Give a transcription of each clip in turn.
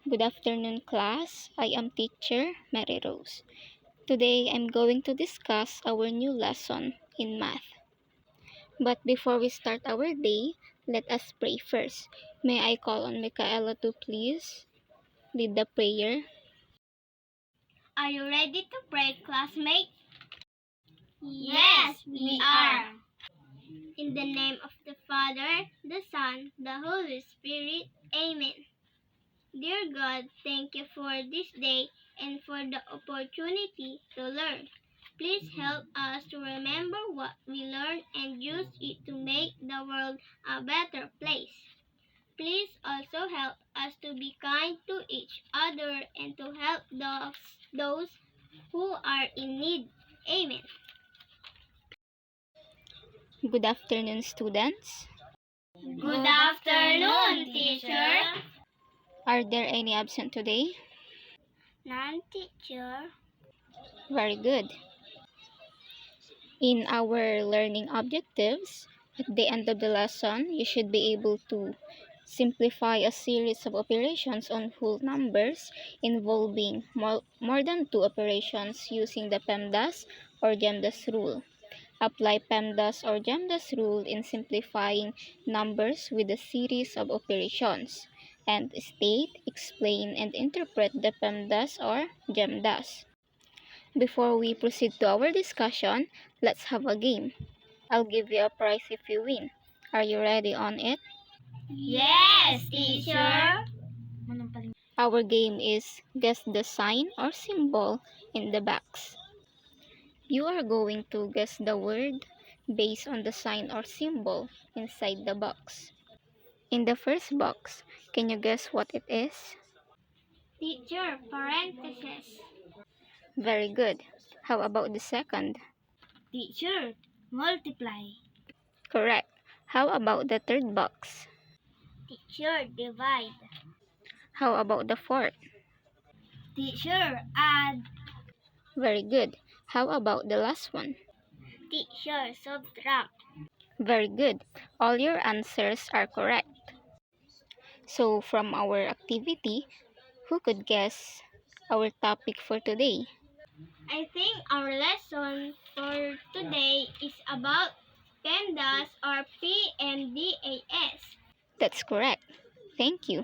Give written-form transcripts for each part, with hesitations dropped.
Good afternoon, class. I am teacher Mary Rose. Today, I'm going to discuss our new lesson in math. But before we start our day, let us pray first. May I call on Micaela to please lead the prayer? Are you ready to pray, classmate? Yes, we are. In the name of the Father, the Son, the Holy Spirit. Amen. Dear God, thank you for this day and for the opportunity to learn. Please help us to remember what we learned and use it to make the world a better place. Please also help us to be kind to each other and to help those who are in need. Amen. Good afternoon, students. Good afternoon, teacher. Are there any absent today? None, teacher. Very good. In our learning objectives, at the end of the lesson, you should be able to simplify a series of operations on whole numbers involving more than two operations using the PEMDAS or GEMDAS rule. Apply PEMDAS or GEMDAS rule in simplifying numbers with a series of operations, and state, explain, and interpret the PEMDAS or GEMDAS. Before we proceed to our discussion, let's have a game. I'll give you a prize if you win. Are you ready on it? Yes, teacher. Our game is guess the sign or symbol in the box. You are going to guess the word based on the sign or symbol inside the box. In the first box, can you guess what it is? Teacher, parentheses. Very good. How about the second? Teacher, multiply. Correct. How about the third box? Teacher, divide. How about the fourth? Teacher, add. Very good. How about the last one? Teacher, subtract. Very good. All your answers are correct. So, from our activity, who could guess our topic for today? I think our lesson for today is about PEMDAS or PMDAS. That's correct. Thank you.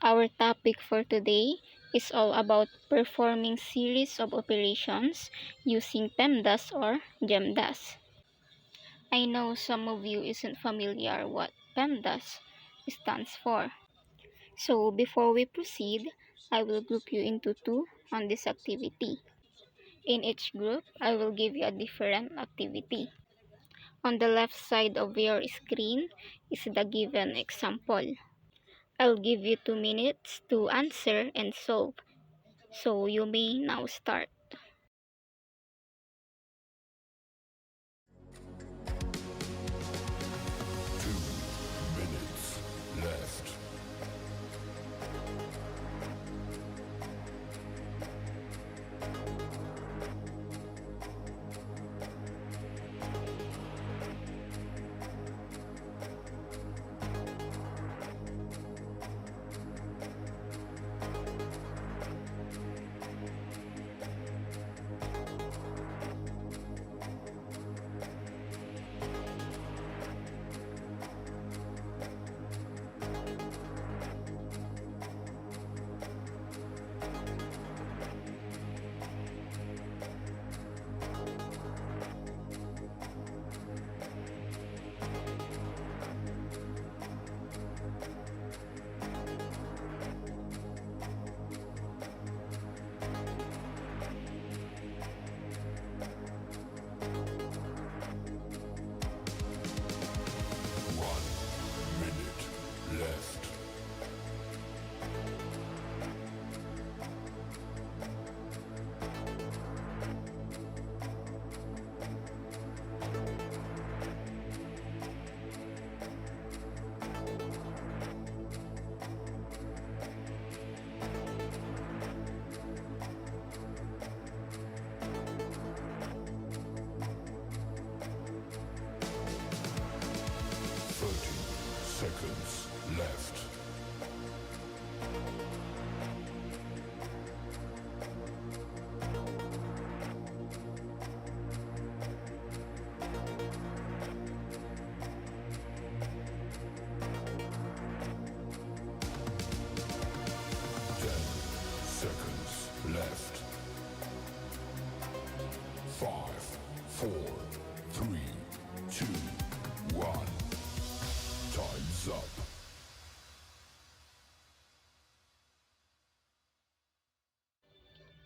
Our topic for today is all about performing series of operations using PEMDAS or GEMDAS. I know some of you isn't familiar what PEMDAS stands for. So before we proceed, I will group you into two on this activity. In each group, I will give you a different activity. On the left side of your screen is the given example. I'll give you 2 minutes to answer and solve. So you may now start. Left.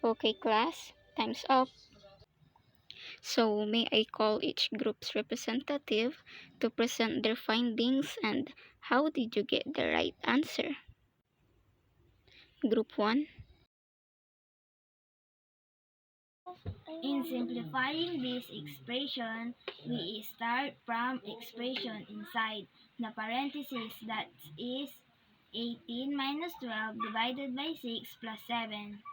Okay, class, time's up. So, may I call each group's representative to present their findings and how did you get the right answer? Group 1. In simplifying this expression, we start from expression inside the parentheses, that is 18 minus 12 divided by 6 plus 7.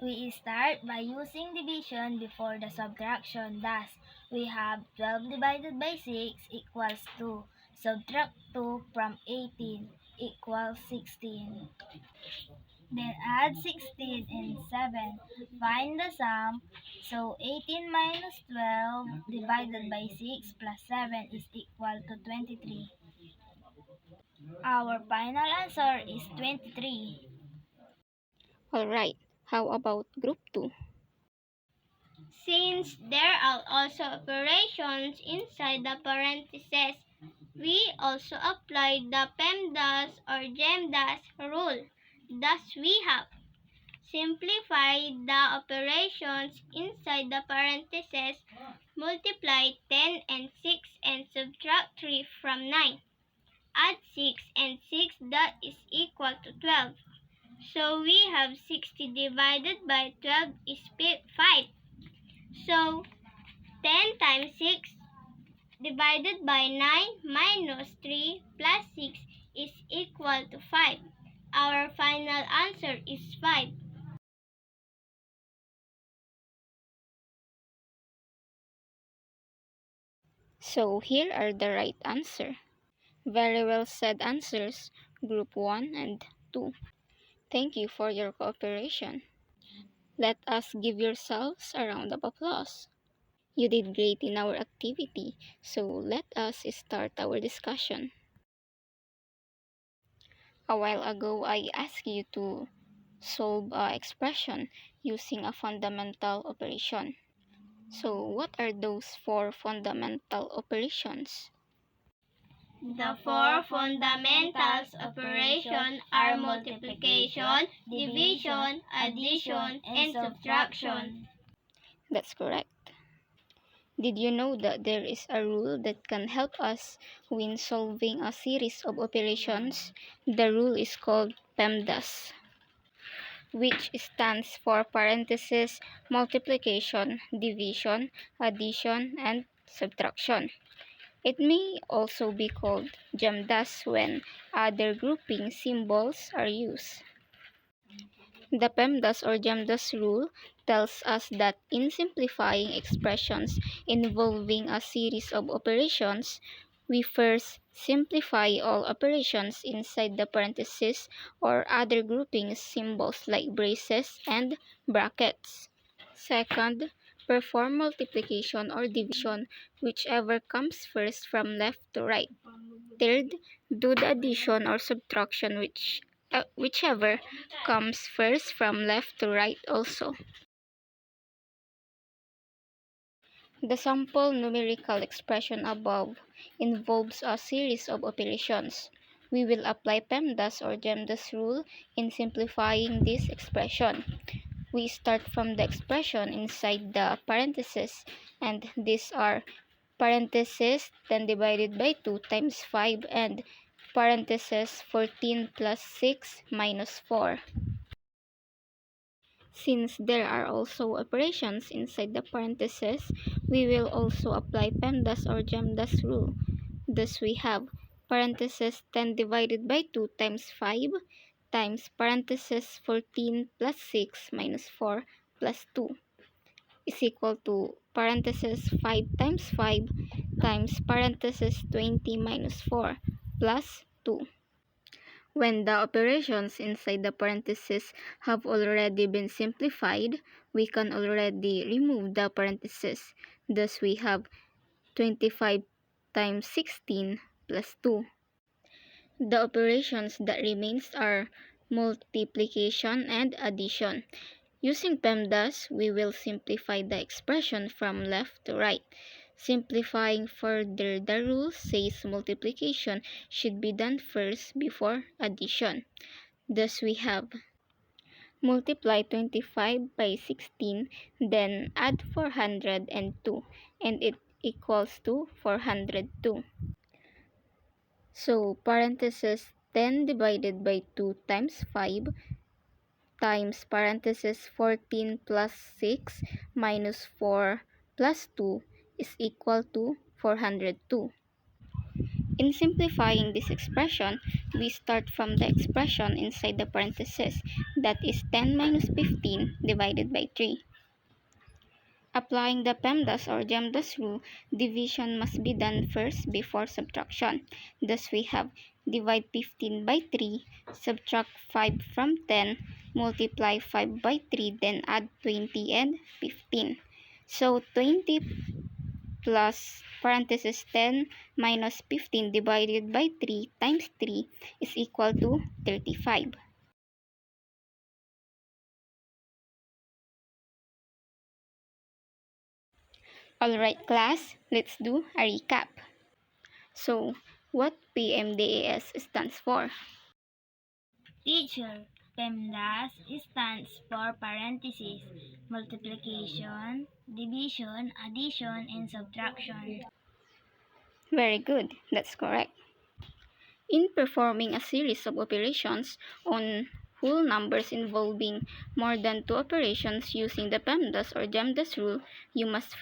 We start by using division before the subtraction. Thus, we have 12 divided by 6 equals 2. Subtract 2 from 18 equals 16. Then add 16 and 7. Find the sum. So 18 minus 12 divided by 6 plus 7 is equal to 23. Our final answer is 23. Alright, how about group 2? Since there are also operations inside the parentheses, we also apply the PEMDAS or GEMDAS rule. Thus, we have simplify the operations inside the parentheses, multiply 10 and 6 and subtract 3 from 9. Add 6 and 6, that is equal to 12. So we have 60 divided by 12 is 5. So 10 times 6 divided by 9 minus 3 plus 6 is equal to 5. Our final answer is 5. So, here are the right answer. Very well said answers, Group 1 and 2. Thank you for your cooperation. Let us give yourselves a round of applause. You did great in our activity, so let us start our discussion. A while ago, I asked you to solve an expression using a fundamental operation. So, what are those 4 fundamental operations? The 4 fundamentals operation are multiplication, division, addition, and subtraction. That's correct. Did you know that there is a rule that can help us when solving a series of operations? The rule is called PEMDAS, which stands for parentheses, multiplication, division, addition, and subtraction. It may also be called GEMDAS when other grouping symbols are used. The PEMDAS or GEMDAS rule tells us that in simplifying expressions involving a series of operations, we first simplify all operations inside the parentheses or other grouping symbols like braces and brackets. Second, perform multiplication or division, whichever comes first from left to right. Third, do the addition or subtraction whichever comes first from left to right also. The sample numerical expression above involves a series of operations. We will apply PEMDAS or GEMDAS rule in simplifying this expression. We start from the expression inside the parentheses, and these are parentheses 10 divided by 2 times 5 and parentheses 14 plus 6 minus 4. Since there are also operations inside the parentheses, we will also apply PEMDAS or GEMDAS rule. Thus we have parentheses 10 divided by 2 times 5 times parentheses 14 plus 6 minus 4 plus 2 is equal to parentheses 5 times 5 times parentheses 20 minus 4 plus 2. When the operations inside the parentheses have already been simplified, we can already remove the parentheses. Thus, we have 25 times 16 plus 2. The operations that remains are multiplication and addition. Using PEMDAS, we will simplify the expression from left to right. Simplifying further, the rule says multiplication should be done first before addition. Thus we have Multiply 25 by 16, then add 402, and it equals to 402. So, parenthesis 10 divided by 2 times 5 times parenthesis 14 plus 6 minus 4 plus 2 is equal to 402. In simplifying this expression, we start from the expression inside the parenthesis, that is 10 minus 15 divided by 3. Applying the PEMDAS or GEMDAS rule, division must be done first before subtraction. Thus we have divide 15 by 3, subtract 5 from 10, multiply 5 by 3, then add 20 and 15. So 20 plus parenthesis 10 minus 15 divided by 3 times 3 is equal to 35. Alright class, let's do a recap. So, what PMDAS stands for? Teacher, PEMDAS stands for parentheses, multiplication, division, addition, and subtraction. Very good, that's correct. In performing a series of operations on whole numbers involving more than 2 operations using the PEMDAS or GEMDAS rule, We must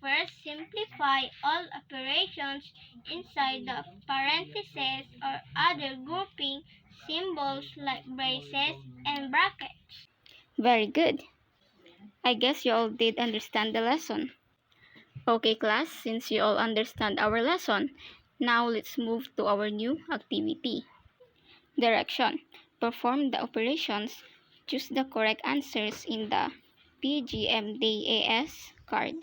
first simplify all operations inside the parentheses or other grouping symbols like braces and brackets. Very good. I guess you all did understand the lesson. Okay class, since you all understand our lesson, now let's move to our new activity. Direction. Perform the operations. Choose the correct answers in the PGMDAS card.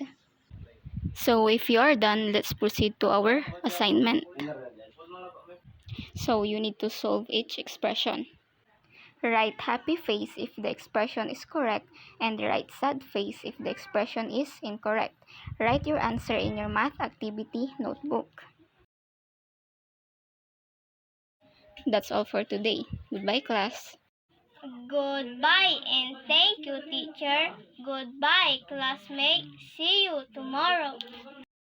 So if you are done, let's proceed to our assignment. So you need to solve each expression. Write happy face if the expression is correct and write sad face if the expression is incorrect. Write your answer in your math activity notebook. That's all for today. Goodbye class. Goodbye and thank you, teacher. Goodbye, classmate. See you tomorrow.